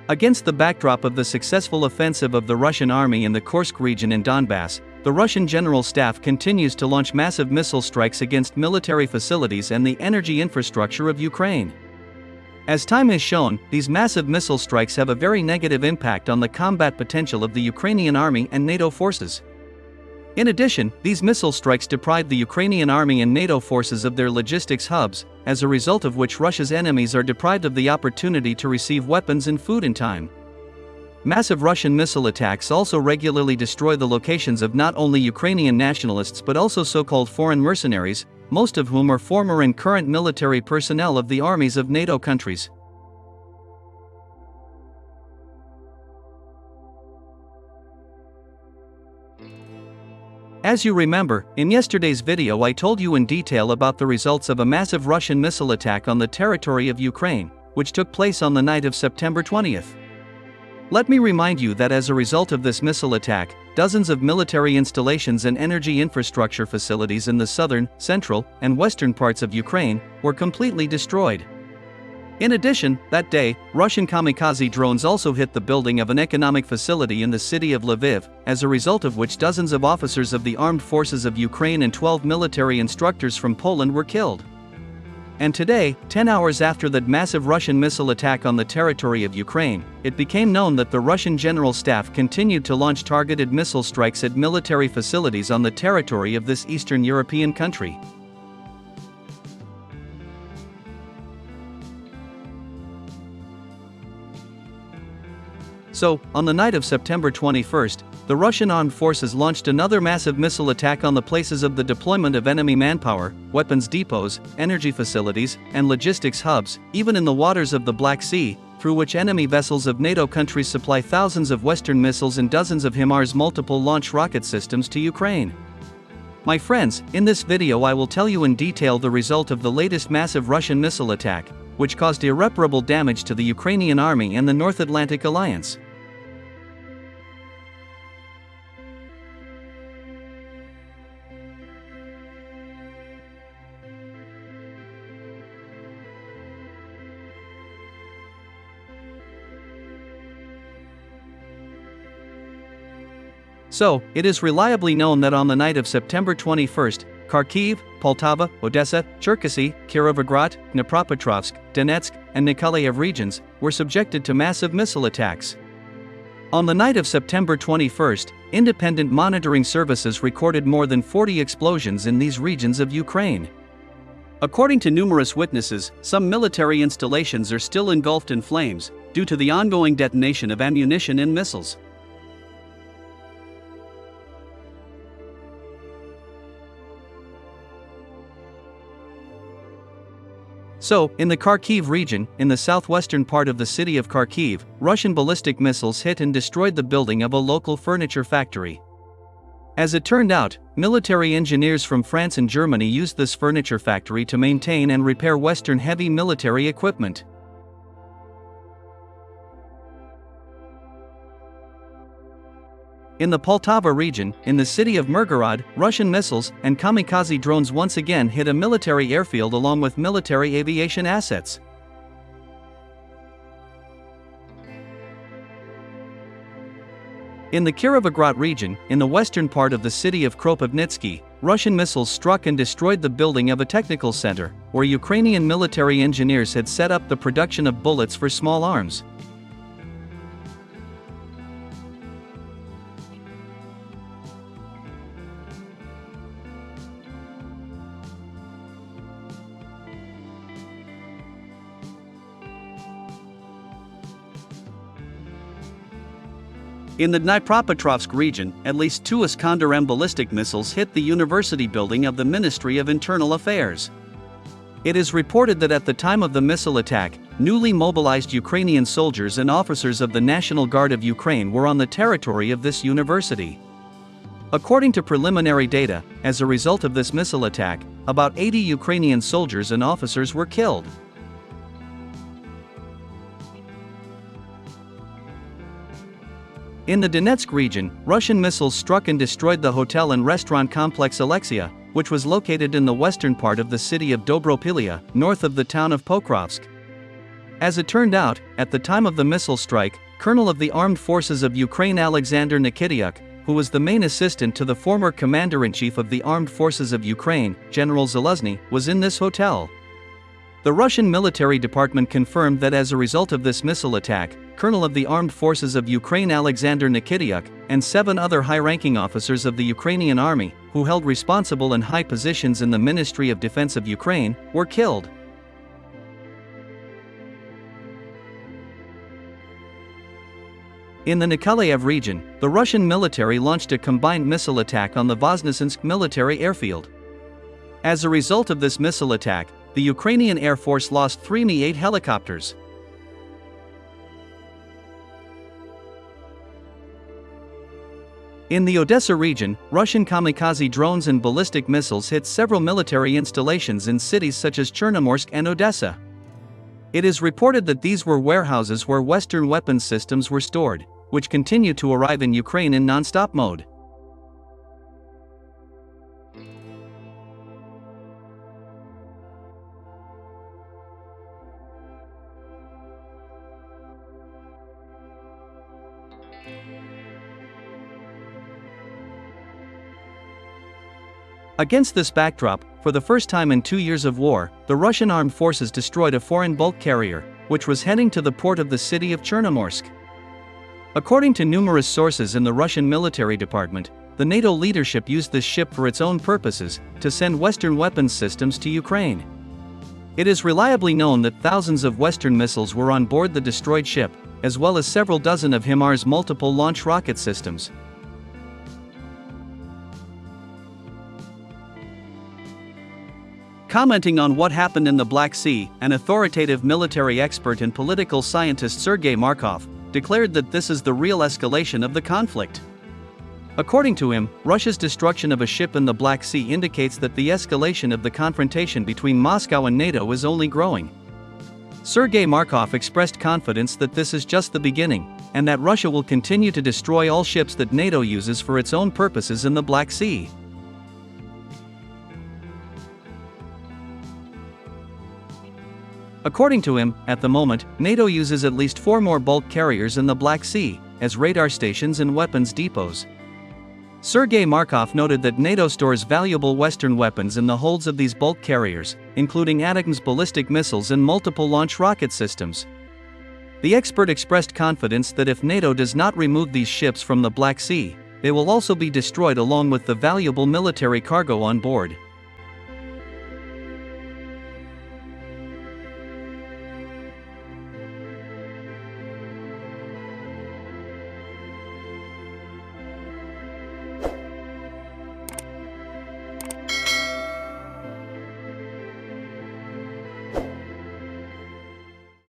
Against the backdrop of the successful offensive of the Russian army in the Kursk region in Donbass, the Russian General Staff continues to launch massive missile strikes against military facilities and the energy infrastructure of Ukraine. As time has shown, these massive missile strikes have a very negative impact on the combat potential of the Ukrainian army and NATO forces. In addition, these missile strikes deprive the Ukrainian army and NATO forces of their logistics hubs, as a result of which Russia's enemies are deprived of the opportunity to receive weapons and food in time. Massive Russian missile attacks also regularly destroy the locations of not only Ukrainian nationalists but also so-called foreign mercenaries, most of whom are former and current military personnel of the armies of NATO countries. As you remember, in yesterday's video I told you in detail about the results of a massive Russian missile attack on the territory of Ukraine, which took place on the night of September 20th. Let me remind you that as a result of this missile attack, dozens of military installations and energy infrastructure facilities in the southern, central, and western parts of Ukraine were completely destroyed. In addition, that day, Russian kamikaze drones also hit the building of an economic facility in the city of Lviv, as a result of which dozens of officers of the armed forces of Ukraine and 12 military instructors from Poland were killed. And today, 10 hours after that massive Russian missile attack on the territory of Ukraine, it became known that the Russian General Staff continued to launch targeted missile strikes at military facilities on the territory of this Eastern European country. So, on the night of September 21st, the Russian armed forces launched another massive missile attack on the places of the deployment of enemy manpower, weapons depots, energy facilities, and logistics hubs, even in the waters of the Black Sea, through which enemy vessels of NATO countries supply thousands of Western missiles and dozens of HIMARS multiple launch rocket systems to Ukraine. My friends, in this video I will tell you in detail the result of the latest massive Russian missile attack, which caused irreparable damage to the Ukrainian army and the North Atlantic Alliance. So, it is reliably known that on the night of September 21st, Kharkiv, Poltava, Odessa, Cherkasy, Kirovograd, Dnipropetrovsk, Donetsk, and Nikolaev regions were subjected to massive missile attacks. On the night of September 21st, independent monitoring services recorded more than 40 explosions in these regions of Ukraine. According to numerous witnesses, some military installations are still engulfed in flames due to the ongoing detonation of ammunition and missiles. So, in the Kharkiv region, in the southwestern part of the city of Kharkiv, Russian ballistic missiles hit and destroyed the building of a local furniture factory. As it turned out, military engineers from France and Germany used this furniture factory to maintain and repair Western heavy military equipment. In the Poltava region, in the city of Mirgorod, Russian missiles and kamikaze drones once again hit a military airfield along with military aviation assets. In the Kirovograd region, in the western part of the city of Kropivnitsky, Russian missiles struck and destroyed the building of a technical center, where Ukrainian military engineers had set up the production of bullets for small arms. In the Dnipropetrovsk region, at least 2 Iskander-M ballistic missiles hit the university building of the Ministry of Internal Affairs. It is reported that at the time of the missile attack, newly mobilized Ukrainian soldiers and officers of the National Guard of Ukraine were on the territory of this university. According to preliminary data, as a result of this missile attack, about 80 Ukrainian soldiers and officers were killed. In the Donetsk region, Russian missiles struck and destroyed the hotel and restaurant complex Alexia, which was located in the western part of the city of Dobropilya, north of the town of Pokrovsk. As it turned out, at the time of the missile strike, Colonel of the Armed Forces of Ukraine Alexander Nikityuk, who was the main assistant to the former Commander-in-Chief of the Armed Forces of Ukraine, General Zaluzny, was in this hotel. The Russian military department confirmed that as a result of this missile attack, Colonel of the Armed Forces of Ukraine Alexander Nikityuk and 7 other high-ranking officers of the Ukrainian Army, who held responsible and high positions in the Ministry of Defense of Ukraine, were killed. In the Nikolaev region, the Russian military launched a combined missile attack on the Voznesensk military airfield. As a result of this missile attack, the Ukrainian Air Force lost 3 Mi-8 helicopters. In the Odessa region, Russian kamikaze drones and ballistic missiles hit several military installations in cities such as Chernomorsk and Odessa. It is reported that these were warehouses where Western weapons systems were stored, which continue to arrive in Ukraine in non-stop mode. Against this backdrop, for the first time in 2 years of war, the Russian armed forces destroyed a foreign bulk carrier, which was heading to the port of the city of Chernomorsk. According to numerous sources in the Russian military department, the NATO leadership used this ship for its own purposes, to send Western weapons systems to Ukraine. It is reliably known that thousands of Western missiles were on board the destroyed ship, as well as several dozen of HIMARS multiple launch rocket systems. Commenting on what happened in the Black Sea, an authoritative military expert and political scientist Sergei Markov declared that this is the real escalation of the conflict. According to him, Russia's destruction of a ship in the Black Sea indicates that the escalation of the confrontation between Moscow and NATO is only growing. Sergei Markov expressed confidence that this is just the beginning, and that Russia will continue to destroy all ships that NATO uses for its own purposes in the Black Sea. According to him, at the moment, NATO uses at least 4 more bulk carriers in the Black Sea, as radar stations and weapons depots. Sergei Markov noted that NATO stores valuable Western weapons in the holds of these bulk carriers, including ATACMS ballistic missiles and multiple launch rocket systems. The expert expressed confidence that if NATO does not remove these ships from the Black Sea, they will also be destroyed along with the valuable military cargo on board.